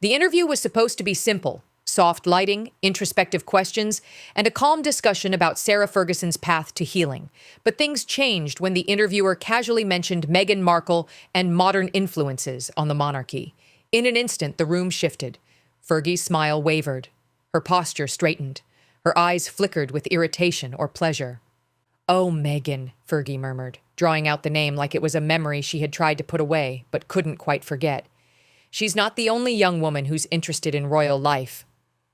The interview was supposed to be simple: soft lighting, introspective questions, and a calm discussion about Sarah Ferguson's path to healing. But things changed when the interviewer casually mentioned Meghan Markle and modern influences on the monarchy. In an instant, the room shifted. Fergie's smile wavered. Her posture straightened. Her eyes flickered with irritation or pleasure. "Oh, Meghan," Fergie murmured, drawing out the name like it was a memory she had tried to put away but couldn't quite forget. "She's not the only young woman who's interested in royal life,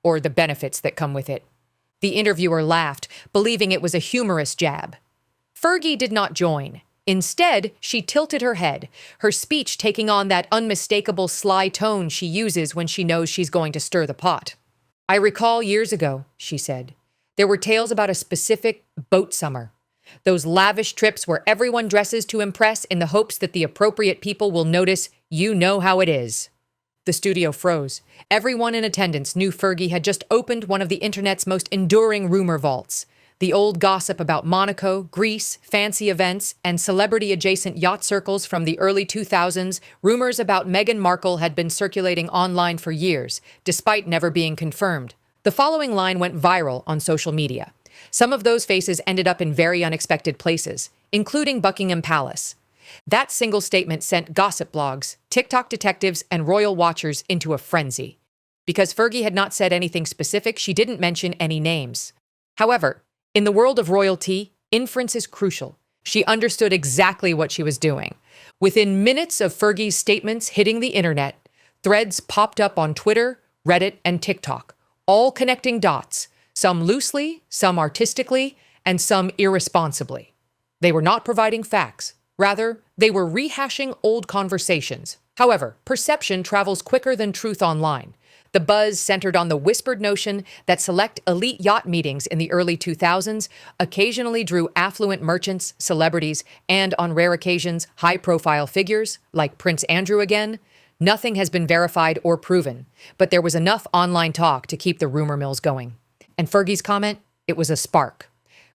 or the benefits that come with it." The interviewer laughed, believing it was a humorous jab. Fergie did not join. Instead, she tilted her head, her speech taking on that unmistakable sly tone she uses when she knows she's going to stir the pot. "I recall years ago," she said, "there were tales about a specific boat summer. Those lavish trips where everyone dresses to impress in the hopes that the appropriate people will notice you know how it is." The studio froze. Everyone in attendance knew Fergie had just opened one of the internet's most enduring rumor vaults. The old gossip about Monaco, Greece, fancy events, and celebrity-adjacent yacht circles from the early 2000s, rumors about Meghan Markle had been circulating online for years, despite never being confirmed. The following line went viral on social media. Some of those faces ended up in very unexpected places, including Buckingham Palace. That single statement sent gossip blogs, TikTok detectives, and royal watchers into a frenzy. Because Fergie had not said anything specific, she didn't mention any names. However, in the world of royalty, inference is crucial. She understood exactly what she was doing. Within minutes of Fergie's statements hitting the internet, threads popped up on Twitter, Reddit, and TikTok, all connecting dots, some loosely, some artistically, and some irresponsibly. They were not providing facts. Rather, they were rehashing old conversations. However, perception travels quicker than truth online. The buzz centered on the whispered notion that select elite yacht meetings in the early 2000s occasionally drew affluent merchants, celebrities, and, on rare occasions, high-profile figures, like Prince Andrew again. Nothing has been verified or proven, but there was enough online talk to keep the rumor mills going. And Fergie's comment? It was a spark.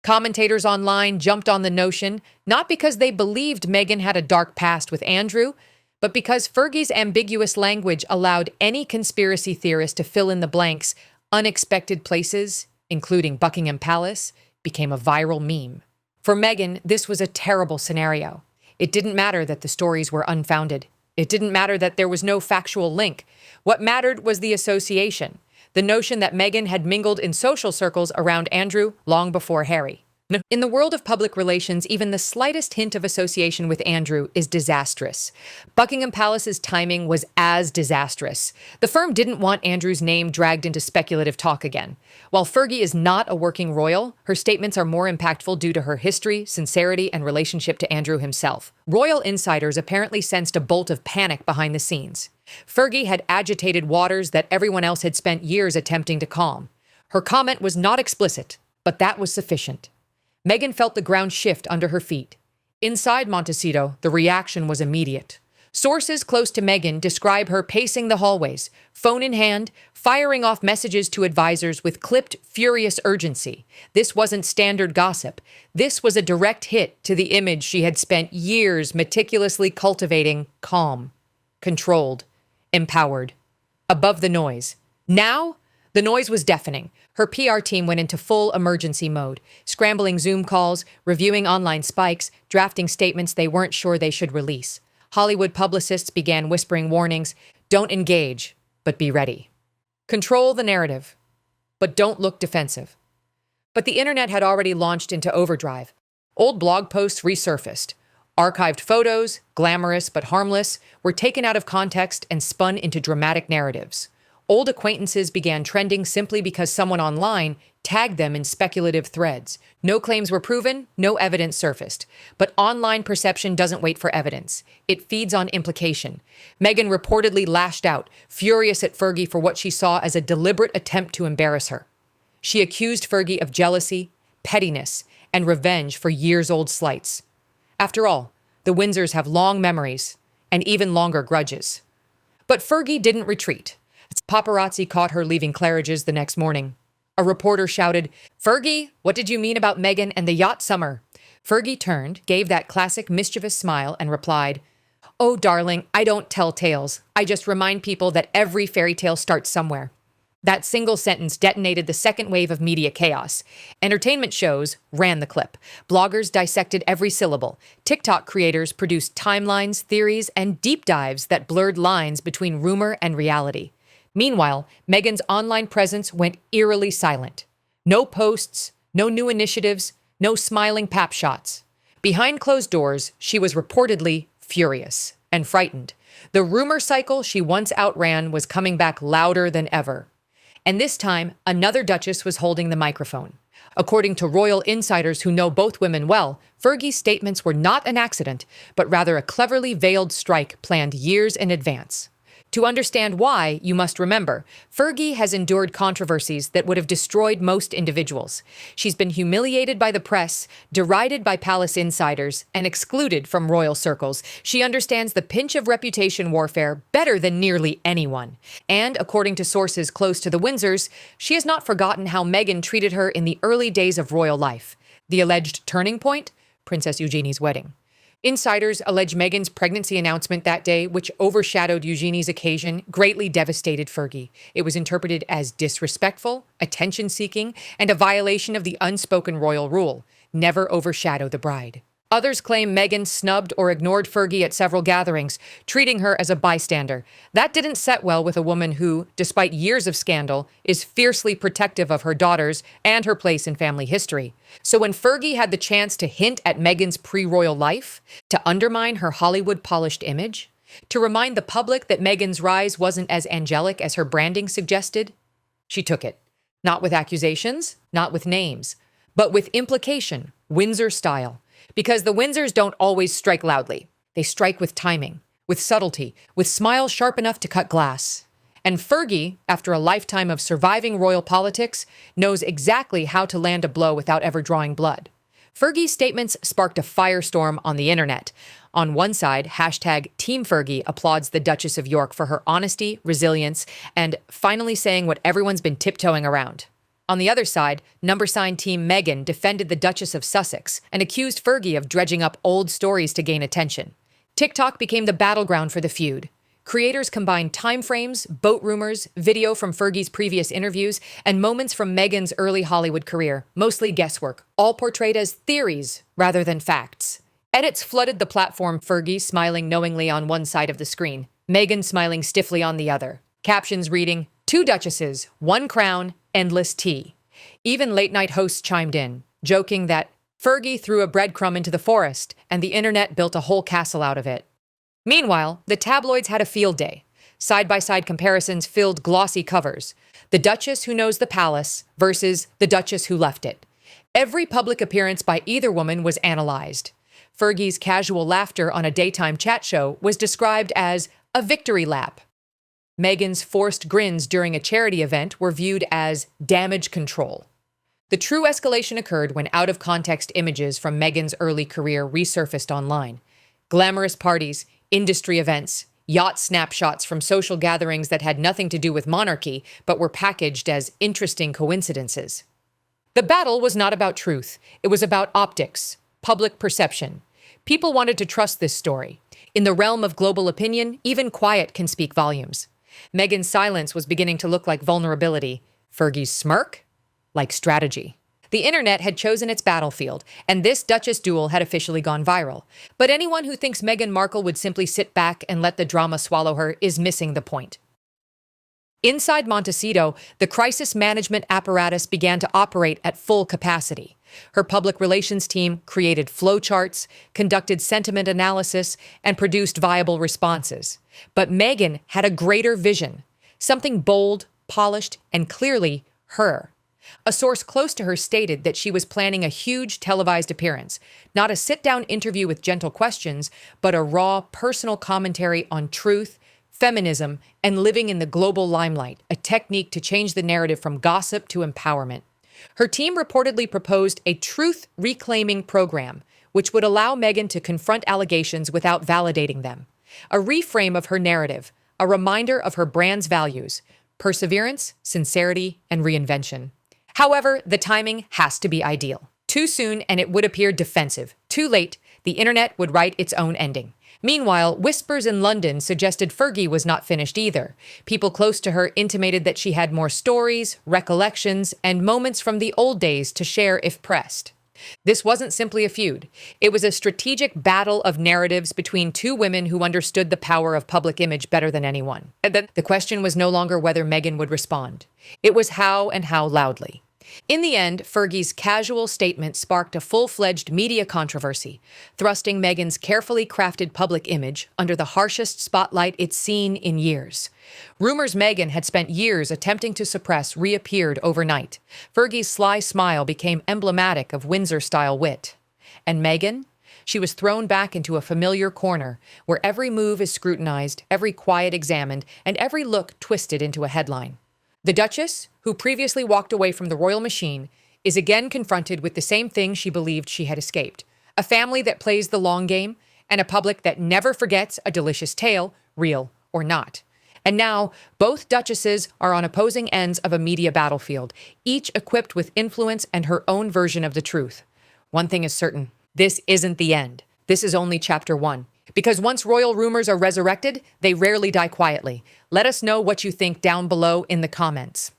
Commentators online jumped on the notion, not because they believed Meghan had a dark past with Andrew, but because Fergie's ambiguous language allowed any conspiracy theorist to fill in the blanks. Unexpected places, including Buckingham Palace, became a viral meme. For Meghan, this was a terrible scenario. It didn't matter that the stories were unfounded. It didn't matter that there was no factual link. What mattered was the association, the notion that Meghan had mingled in social circles around Andrew long before Harry. In the world of public relations, even the slightest hint of association with Andrew is disastrous. Buckingham Palace's timing was as disastrous. The firm didn't want Andrew's name dragged into speculative talk again. While Fergie is not a working royal, her statements are more impactful due to her history, sincerity, and relationship to Andrew himself. Royal insiders apparently sensed a bolt of panic behind the scenes. Fergie had agitated waters that everyone else had spent years attempting to calm. Her comment was not explicit, but that was sufficient. Meghan felt the ground shift under her feet. Inside Montecito, the reaction was immediate. Sources close to Meghan describe her pacing the hallways, phone in hand, firing off messages to advisors with clipped, furious urgency. This wasn't standard gossip. This was a direct hit to the image she had spent years meticulously cultivating: calm, controlled, empowered, above the noise. Now, the noise was deafening. Her PR team went into full emergency mode, scrambling Zoom calls, reviewing online spikes, drafting statements they weren't sure they should release. Hollywood publicists began whispering warnings: don't engage, but be ready. Control the narrative, but don't look defensive. But the internet had already launched into overdrive. Old blog posts resurfaced. Archived photos, glamorous but harmless, were taken out of context and spun into dramatic narratives. Old acquaintances began trending simply because someone online tagged them in speculative threads. No claims were proven, no evidence surfaced. But online perception doesn't wait for evidence. It feeds on implication. Meghan reportedly lashed out, furious at Fergie for what she saw as a deliberate attempt to embarrass her. She accused Fergie of jealousy, pettiness, and revenge for years-old slights. After all, the Windsors have long memories and even longer grudges. But Fergie didn't retreat. Paparazzi caught her leaving Claridge's the next morning. A reporter shouted, "Fergie, what did you mean about Meghan and the yacht summer?" Fergie turned, gave that classic mischievous smile, and replied, Oh, darling, I don't tell tales. I just remind people that every fairy tale starts somewhere. That single sentence detonated the second wave of media chaos. Entertainment shows ran the clip. Bloggers dissected every syllable. TikTok creators produced timelines, theories, and deep dives that blurred lines between rumor and reality. Meanwhile, Meghan's online presence went eerily silent. No posts, no new initiatives, no smiling pap shots. Behind closed doors, she was reportedly furious and frightened. The rumor cycle she once outran was coming back louder than ever. And this time, another Duchess was holding the microphone. According to royal insiders who know both women well, Fergie's statements were not an accident, but rather a cleverly veiled strike planned years in advance. To understand why, you must remember, Fergie has endured controversies that would have destroyed most individuals. She's been humiliated by the press, derided by palace insiders, and excluded from royal circles. She understands the pinch of reputation warfare better than nearly anyone. And, according to sources close to the Windsors, she has not forgotten how Meghan treated her in the early days of royal life. The alleged turning point? Princess Eugenie's wedding. Insiders allege Meghan's pregnancy announcement that day, which overshadowed Eugenie's occasion, greatly devastated Fergie. It was interpreted as disrespectful, attention-seeking, and a violation of the unspoken royal rule: never overshadow the bride. Others claim Meghan snubbed or ignored Fergie at several gatherings, treating her as a bystander. That didn't set well with a woman who, despite years of scandal, is fiercely protective of her daughters and her place in family history. So when Fergie had the chance to hint at Meghan's pre-royal life, to undermine her Hollywood-polished image, to remind the public that Meghan's rise wasn't as angelic as her branding suggested, she took it. Not with accusations, not with names, but with implication, Windsor style. Because the Windsors don't always strike loudly. They strike with timing, with subtlety, with smiles sharp enough to cut glass. And Fergie, after a lifetime of surviving royal politics, knows exactly how to land a blow without ever drawing blood. Fergie's statements sparked a firestorm on the internet. On one side, hashtag Team Fergie applauds the Duchess of York for her honesty, resilience, and finally saying what everyone's been tiptoeing around. On the other side, #sign Team Meghan defended the Duchess of Sussex and accused Fergie of dredging up old stories to gain attention. TikTok became the battleground for the feud. Creators combined timeframes, boat rumors, video from Fergie's previous interviews, and moments from Meghan's early Hollywood career, mostly guesswork, all portrayed as theories rather than facts. Edits flooded the platform, Fergie smiling knowingly on one side of the screen, Meghan smiling stiffly on the other. Captions reading, "Two Duchesses, one crown, endless tea." Even late-night hosts chimed in, joking that Fergie threw a breadcrumb into the forest and the internet built a whole castle out of it. Meanwhile, the tabloids had a field day. Side-by-side comparisons filled glossy covers. The Duchess who knows the palace versus the Duchess who left it. Every public appearance by either woman was analyzed. Fergie's casual laughter on a daytime chat show was described as a victory lap. Meghan's forced grins during a charity event were viewed as damage control. The true escalation occurred when out-of-context images from Meghan's early career resurfaced online. Glamorous parties, industry events, yacht snapshots from social gatherings that had nothing to do with monarchy but were packaged as interesting coincidences. The battle was not about truth. It was about optics, public perception. People wanted to trust this story. In the realm of global opinion, even quiet can speak volumes. Meghan's silence was beginning to look like vulnerability. Fergie's smirk? Like strategy. The internet had chosen its battlefield, and this Duchess duel had officially gone viral. But anyone who thinks Meghan Markle would simply sit back and let the drama swallow her is missing the point. Inside Montecito, the crisis management apparatus began to operate at full capacity. Her public relations team created flowcharts, conducted sentiment analysis, and produced viable responses. But Meghan had a greater vision, something bold, polished, and clearly her. A source close to her stated that she was planning a huge televised appearance, not a sit-down interview with gentle questions, but a raw, personal commentary on truth, feminism, and living in the global limelight, a technique to change the narrative from gossip to empowerment. Her team reportedly proposed a truth-reclaiming program, which would allow Meghan to confront allegations without validating them. A reframe of her narrative, a reminder of her brand's values: perseverance, sincerity, and reinvention. However, the timing has to be ideal. Too soon and it would appear defensive. Too late, the internet would write its own ending. Meanwhile, whispers in London suggested Fergie was not finished either. People close to her intimated that she had more stories, recollections, and moments from the old days to share if pressed. This wasn't simply a feud. It was a strategic battle of narratives between two women who understood the power of public image better than anyone. And then the question was no longer whether Meghan would respond. It was how and how loudly. In the end, Fergie's casual statement sparked a full-fledged media controversy, thrusting Meghan's carefully crafted public image under the harshest spotlight it's seen in years. Rumors Meghan had spent years attempting to suppress reappeared overnight. Fergie's sly smile became emblematic of Windsor-style wit. And Meghan? She was thrown back into a familiar corner, where every move is scrutinized, every quiet examined, and every look twisted into a headline. The Duchess, who previously walked away from the royal machine, is again confronted with the same thing she believed she had escaped: a family that plays the long game and a public that never forgets a delicious tale, real or not. And now, both Duchesses are on opposing ends of a media battlefield, each equipped with influence and her own version of the truth. One thing is certain: this isn't the end. This is only chapter 1. Because once royal rumors are resurrected, they rarely die quietly. Let us know what you think down below in the comments.